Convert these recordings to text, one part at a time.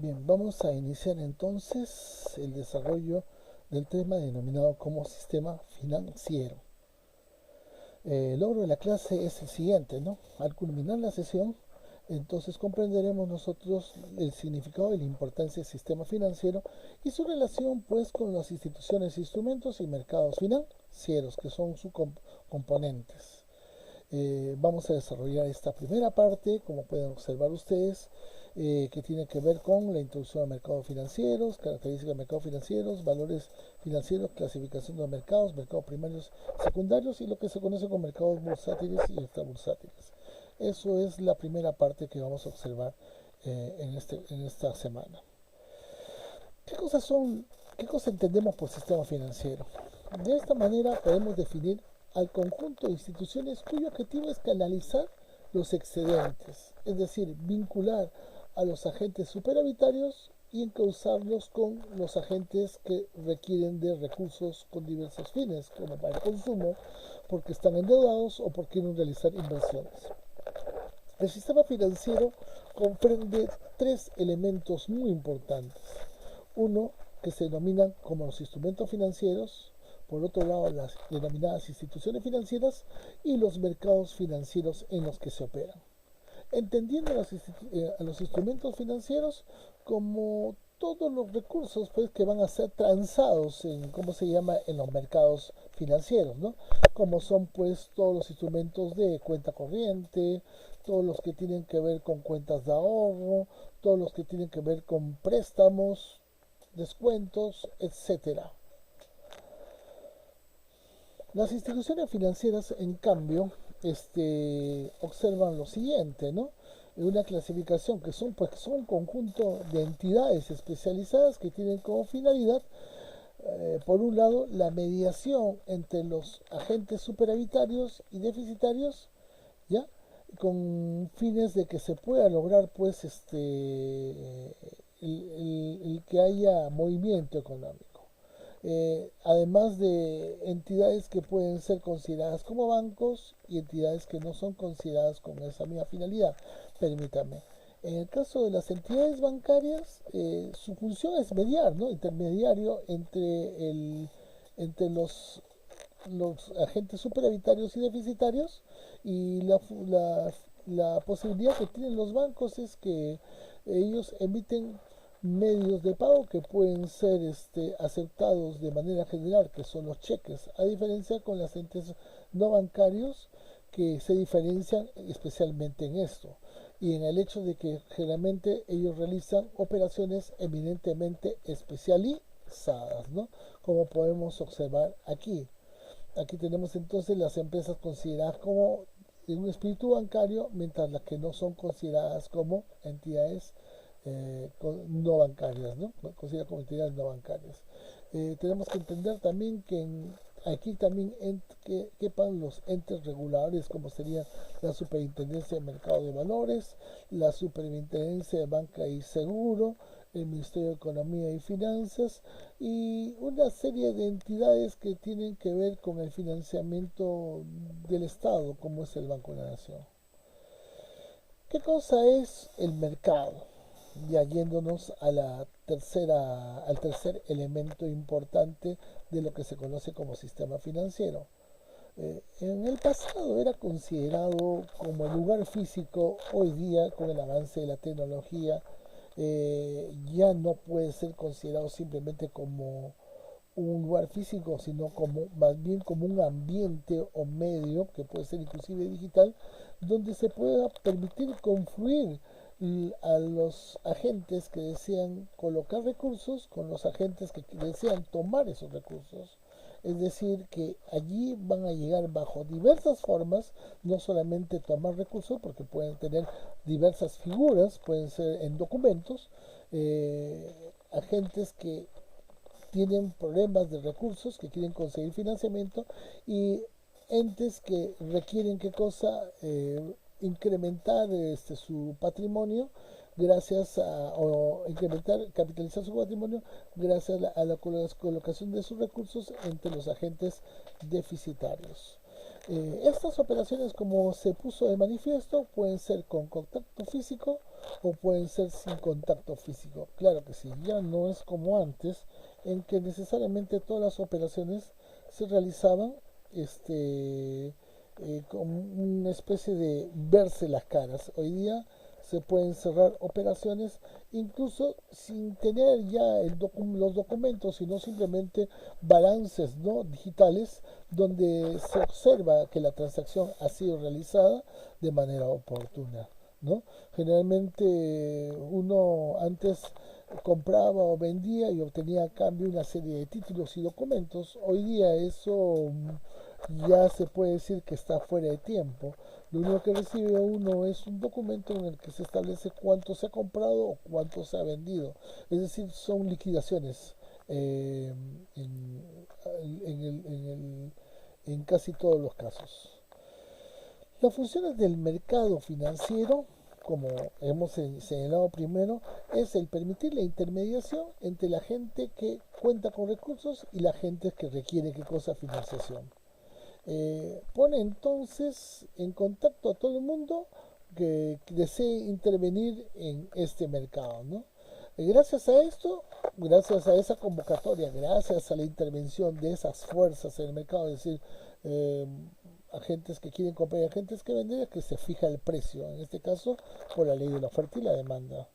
Bien, vamos a iniciar entonces el desarrollo del tema denominado como sistema financiero. El logro de la clase es el siguiente, ¿no? Al culminar la sesión, entonces comprenderemos nosotros el significado y la importancia del sistema financiero y su relación pues con las instituciones, instrumentos y mercados financieros que son sus componentes. Vamos a desarrollar esta primera parte, como pueden observar ustedes, que tiene que ver con la introducción a mercados financieros, características de mercados financieros, valores financieros, clasificación de los mercados, mercados primarios, secundarios y lo que se conoce como mercados bursátiles y extrabursátiles. Eso es la primera parte que vamos a observar en esta semana. ¿Qué cosas son, qué cosa entendemos por sistema financiero? De esta manera podemos definir al conjunto de instituciones cuyo objetivo es canalizar los excedentes, es decir, vincular a los agentes superavitarios y encauzarlos con los agentes que requieren de recursos con diversos fines, como para el consumo, porque están endeudados o porque quieren realizar inversiones. El sistema financiero comprende tres elementos muy importantes. Uno, que se denominan como los instrumentos financieros, por otro lado las denominadas instituciones financieras y los mercados financieros en los que se operan. Entendiendo a los instrumentos financieros como todos los recursos pues, que van a ser transados en, ¿cómo se llama?, en los mercados financieros, ¿no? Como son pues todos los instrumentos de cuenta corriente, todos los que tienen que ver con cuentas de ahorro, todos los que tienen que ver con préstamos, descuentos, etcétera. Las instituciones financieras, en cambio, observan lo siguiente, ¿no? Una clasificación que son un conjunto de entidades especializadas que tienen como finalidad, por un lado, la mediación entre los agentes superavitarios y deficitarios, ¿ya? Con fines de que se pueda lograr, pues, el que haya movimiento económico. Además de entidades que pueden ser consideradas como bancos y entidades que no son consideradas con esa misma finalidad. Permítame. En el caso de las entidades bancarias, su función es mediar, ¿no? Intermediario entre los agentes superavitarios y deficitarios y la posibilidad que tienen los bancos es que ellos emiten medios de pago que pueden ser aceptados de manera general, que son los cheques, a diferencia con las entes no bancarios que se diferencian especialmente en esto y en el hecho de que generalmente ellos realizan operaciones eminentemente especializadas, ¿no? Como podemos observar aquí. Aquí tenemos entonces las empresas consideradas como de un espíritu bancario, mientras las que no son consideradas como entidades no bancarias, ¿no? Consideradas como entidades no bancarias. Tenemos que entender también que aquí también que quepan los entes reguladores, como sería la Superintendencia de Mercado de Valores, la Superintendencia de Banca y Seguro, el Ministerio de Economía y Finanzas y una serie de entidades que tienen que ver con el financiamiento del Estado, como es el Banco de la Nación. ¿Qué cosa es el mercado? Ya yéndonos a al tercer elemento importante de lo que se conoce como sistema financiero. En el pasado era considerado como el lugar físico, hoy día con el avance de la tecnología ya no puede ser considerado simplemente como un lugar físico, sino como más bien como un ambiente o medio, que puede ser inclusive digital, donde se pueda permitir confluir a los agentes que desean colocar recursos con los agentes que desean tomar esos recursos. Es decir, que allí van a llegar bajo diversas formas, no solamente tomar recursos, porque pueden tener diversas figuras, pueden ser en documentos, agentes que tienen problemas de recursos, que quieren conseguir financiamiento y entes que requieren qué cosa, incrementar su patrimonio gracias o incrementar, capitalizar su patrimonio gracias a la colocación de sus recursos entre los agentes deficitarios. Estas operaciones, como se puso de manifiesto, pueden ser con contacto físico o pueden ser sin contacto físico. Claro que sí, ya no es como antes, en que necesariamente todas las operaciones se realizaban con una especie de verse las caras. Hoy día se pueden cerrar operaciones incluso sin tener ya los documentos, sino simplemente balances, ¿no?, digitales, donde se observa que la transacción ha sido realizada de manera oportuna, ¿no? Generalmente uno antes compraba o vendía y obtenía a cambio una serie de títulos y documentos. Hoy día eso ya se puede decir que está fuera de tiempo. Lo único que recibe uno es un documento en el que se establece cuánto se ha comprado o cuánto se ha vendido. Es decir, son liquidaciones eh, en, en casi todos los casos. Las funciones del mercado financiero, como hemos señalado primero, es el permitir la intermediación entre la gente que cuenta con recursos y la gente que requiere qué cosa, financiación. Pone entonces en contacto a todo el mundo que desee intervenir en este mercado, ¿no? Gracias a esto, gracias a esa convocatoria, gracias a la intervención de esas fuerzas en el mercado, es decir, eh, agentes que quieren comprar y agentes que venden, es que se fija el precio, en este caso por la ley de la oferta y la demanda.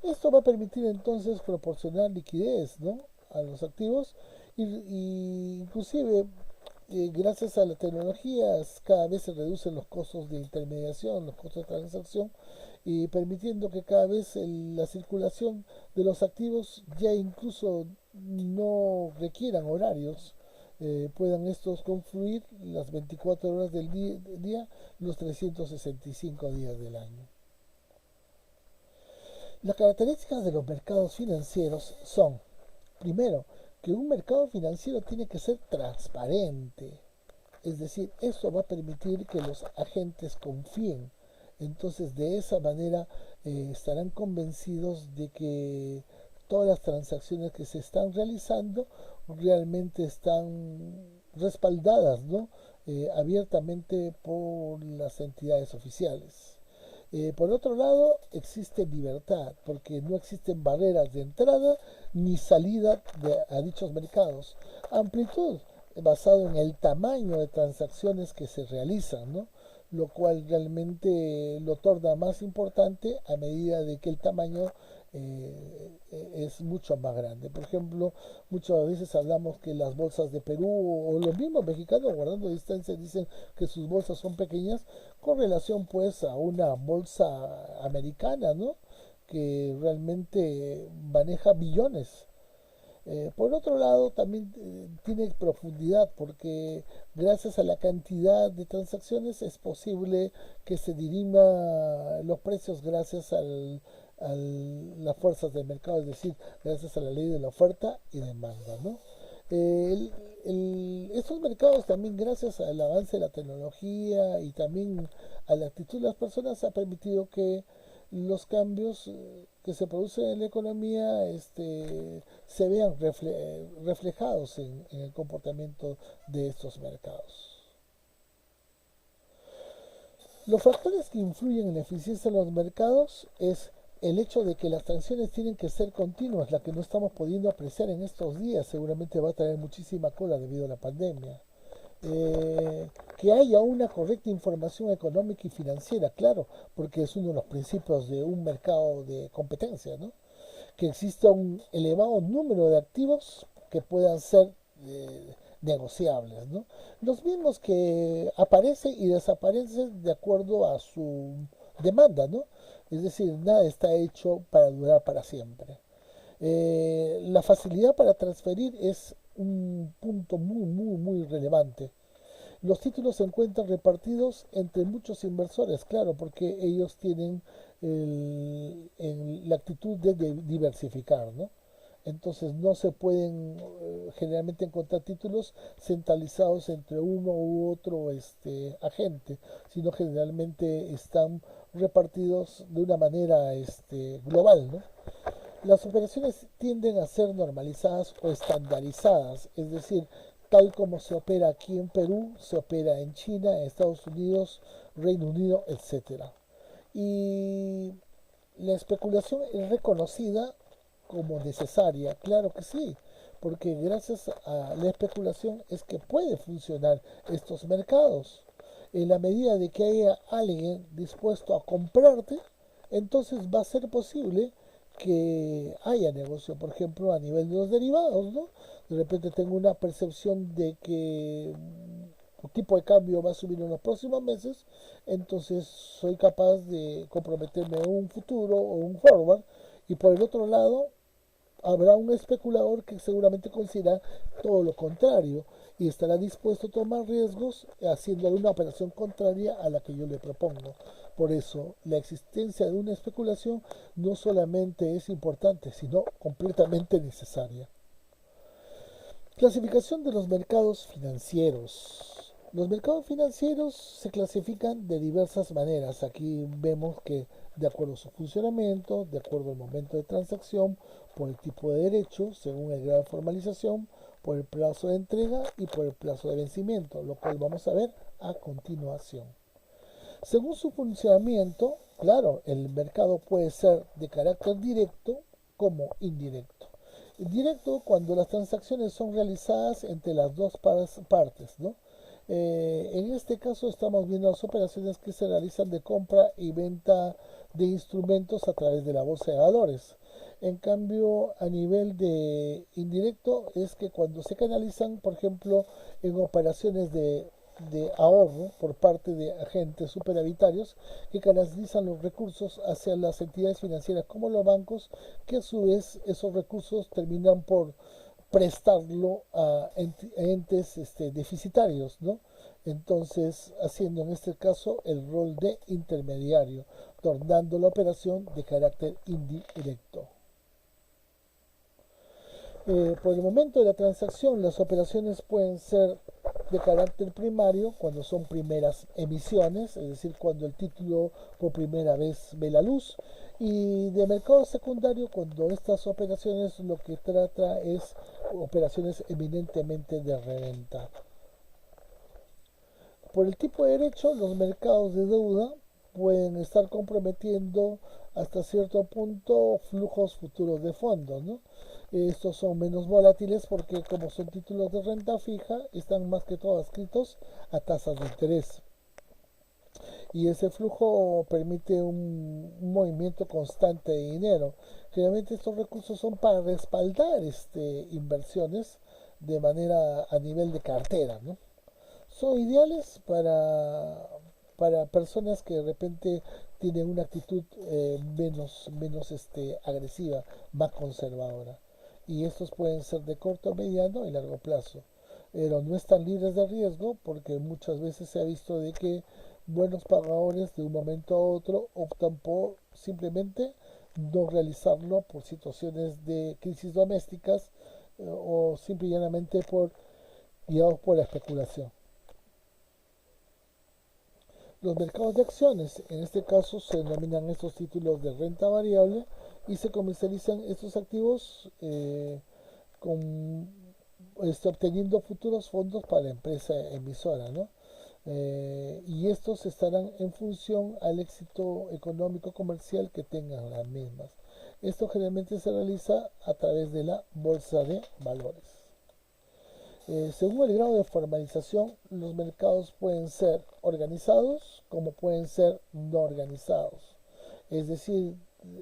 Esto va a permitir entonces proporcionar liquidez, ¿no?, a los activos y inclusive gracias a las tecnologías cada vez se reducen los costos de intermediación, los costos de transacción y permitiendo que cada vez la circulación de los activos ya incluso no requieran horarios, puedan estos confluir las 24 horas del día, los 365 días del año. Las características de los mercados financieros son, primero, que un mercado financiero tiene que ser transparente. Es decir, eso va a permitir que los agentes confíen. Entonces, de esa manera estarán convencidos de que todas las transacciones que se están realizando realmente están respaldadas, ¿no?, abiertamente por las entidades oficiales. Por otro lado, existe libertad, porque no existen barreras de entrada ni salida a dichos mercados. Amplitud, basado en el tamaño de transacciones que se realizan, ¿no?, lo cual realmente lo torna más importante a medida de que el tamaño es mucho más grande. Por ejemplo, muchas veces hablamos que las bolsas de Perú o los mismos mexicanos, guardando distancia, dicen que sus bolsas son pequeñas con relación pues a una bolsa americana, ¿no?, que realmente maneja billones. Por otro lado, también tiene profundidad porque gracias a la cantidad de transacciones es posible que se dirima los precios gracias a las fuerzas del mercado, es decir, gracias a la ley de la oferta y demanda, ¿no? Estos mercados también, gracias al avance de la tecnología y también a la actitud de las personas, ha permitido que los cambios que se producen en la economía se vean reflejados en el comportamiento de estos mercados. Los factores que influyen en la eficiencia de los mercados es el hecho de que las transacciones tienen que ser continuas, la que no estamos pudiendo apreciar en estos días, seguramente va a traer muchísima cola debido a la pandemia. Que haya una correcta información económica y financiera, claro, porque es uno de los principios de un mercado de competencia, ¿no? Que exista un elevado número de activos que puedan ser negociables, ¿no? Los mismos que aparecen y desaparecen de acuerdo a su demanda, ¿no? Es decir, nada está hecho para durar para siempre. La facilidad para transferir es un punto muy relevante. Los títulos se encuentran repartidos entre muchos inversores, claro, porque ellos tienen la actitud de diversificar, ¿no? Entonces no se pueden generalmente encontrar títulos centralizados entre uno u otro agente, sino generalmente están repartidos de una manera global, ¿no? Las operaciones tienden a ser normalizadas o estandarizadas, es decir, tal como se opera aquí en Perú, se opera en China, en Estados Unidos, Reino Unido, etcétera. Y la especulación es reconocida como necesaria, claro que sí, porque gracias a la especulación es que puede funcionar estos mercados. En la medida de que haya alguien dispuesto a comprarte, entonces va a ser posible que haya negocio, por ejemplo, a nivel de los derivados, ¿no? De repente tengo una percepción de que el tipo de cambio va a subir en los próximos meses, entonces soy capaz de comprometerme a un futuro o un forward, y por el otro lado habrá un especulador que seguramente considera todo lo contrario y estará dispuesto a tomar riesgos haciendo una operación contraria a la que yo le propongo. Por eso, la existencia de una especulación no solamente es importante, sino completamente necesaria. Clasificación de los mercados financieros. Los mercados financieros se clasifican de diversas maneras. Aquí vemos que de acuerdo a su funcionamiento, de acuerdo al momento de transacción, por el tipo de derecho, según el grado de formalización, por el plazo de entrega y por el plazo de vencimiento, lo cual vamos a ver a continuación. Según su funcionamiento, claro, el mercado puede ser de carácter directo como indirecto. Directo cuando las transacciones son realizadas entre las dos partes, ¿no? En este caso estamos viendo las operaciones que se realizan de compra y venta de instrumentos a través de la bolsa de valores. En cambio, a nivel de indirecto es que cuando se canalizan, por ejemplo, en operaciones de ahorro por parte de agentes superavitarios que canalizan los recursos hacia las entidades financieras como los bancos, que a su vez esos recursos terminan por prestarlo a entes deficitarios, ¿no? Entonces, haciendo en este caso el rol de intermediario, tornando la operación de carácter indirecto. Por el momento de la transacción, las operaciones pueden ser de carácter primario cuando son primeras emisiones, es decir, cuando el título por primera vez ve la luz, y de mercado secundario cuando estas operaciones lo que trata es operaciones eminentemente de reventa. Por el tipo de derecho, los mercados de deuda pueden estar comprometiendo hasta cierto punto flujos futuros de fondos, ¿no? Estos son menos volátiles porque como son títulos de renta fija, están más que todo adscritos a tasas de interés. Y ese flujo permite un movimiento constante de dinero. Generalmente estos recursos son para respaldar inversiones de manera a nivel de cartera, ¿no? Son ideales para personas que de repente tienen una actitud menos agresiva, más conservadora. Y estos pueden ser de corto, mediano y largo plazo. Pero no están libres de riesgo porque muchas veces se ha visto de que buenos pagadores de un momento a otro optan por simplemente no realizarlo por situaciones de crisis domésticas o simple y llanamente por guiados por la especulación. Los mercados de acciones, en este caso, se denominan estos títulos de renta variable y se comercializan estos activos con, obteniendo futuros fondos para la empresa emisora, ¿no? Y estos estarán en función al éxito económico comercial que tengan las mismas. Esto generalmente se realiza a través de la bolsa de valores. Según el grado de formalización, los mercados pueden ser organizados como pueden ser no organizados. Es decir,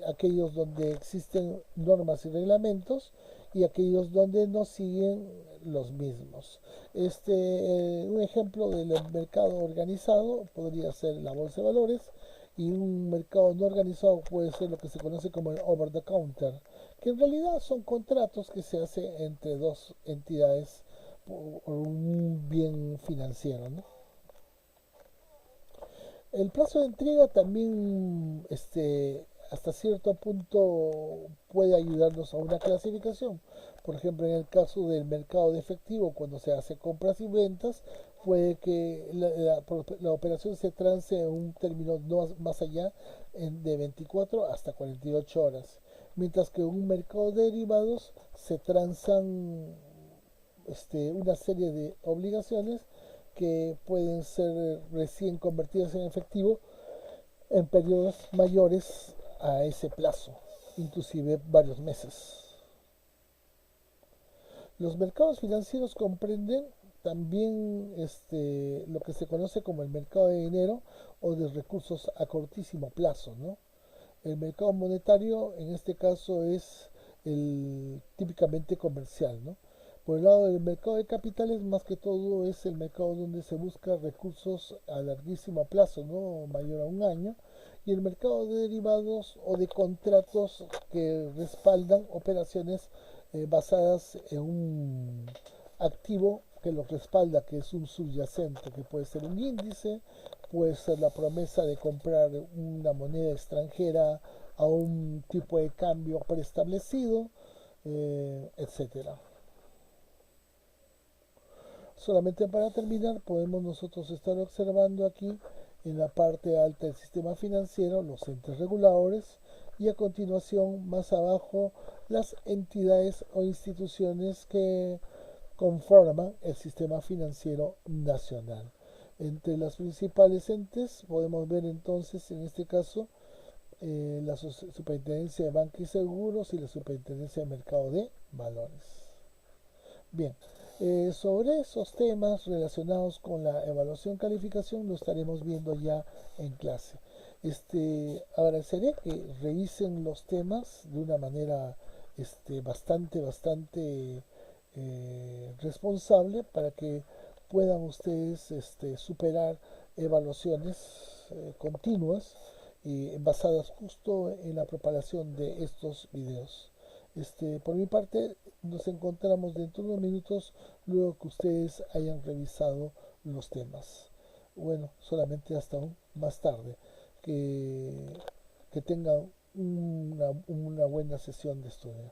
aquellos donde existen normas y reglamentos y aquellos donde no siguen los mismos. Un ejemplo del mercado organizado podría ser la bolsa de valores y un mercado no organizado puede ser lo que se conoce como el over the counter, que en realidad son contratos que se hacen entre dos entidades por un bien financiero, ¿no? El plazo de entrega también hasta cierto punto puede ayudarnos a una clasificación. Por ejemplo, en el caso del mercado de efectivo, cuando se hace compras y ventas, puede que la operación se trance en un término no más allá de 24 hasta 48 horas. Mientras que en un mercado de derivados se transan una serie de obligaciones que pueden ser recién convertidas en efectivo en periodos mayores a ese plazo, inclusive varios meses. Los mercados financieros comprenden también lo que se conoce como el mercado de dinero o de recursos a cortísimo plazo, ¿no? El mercado monetario en este caso es el típicamente comercial, ¿no? Por el lado del mercado de capitales, más que todo es el mercado donde se busca recursos a larguísimo plazo, ¿no? Mayor a un año. Y el mercado de derivados o de contratos que respaldan operaciones basadas en un activo que los respalda, que es un subyacente, que puede ser un índice, puede ser la promesa de comprar una moneda extranjera a un tipo de cambio preestablecido, etcétera. Solamente para terminar, podemos nosotros estar observando aquí en la parte alta del sistema financiero los entes reguladores y a continuación más abajo las entidades o instituciones que conforman el sistema financiero nacional. Entre las principales entes podemos ver entonces en este caso la Superintendencia de Banca y Seguros y la Superintendencia de Mercado de Valores. Bien, sobre esos temas relacionados con la evaluación calificación lo estaremos viendo ya en clase. Agradeceré que revisen los temas de una manera bastante responsable para que puedan ustedes superar evaluaciones continuas basadas justo en la preparación de estos videos. Por mi parte, nos encontramos dentro de unos minutos luego que ustedes hayan revisado los temas. Bueno, solamente hasta más tarde. Que, que tengan una buena sesión de estudio.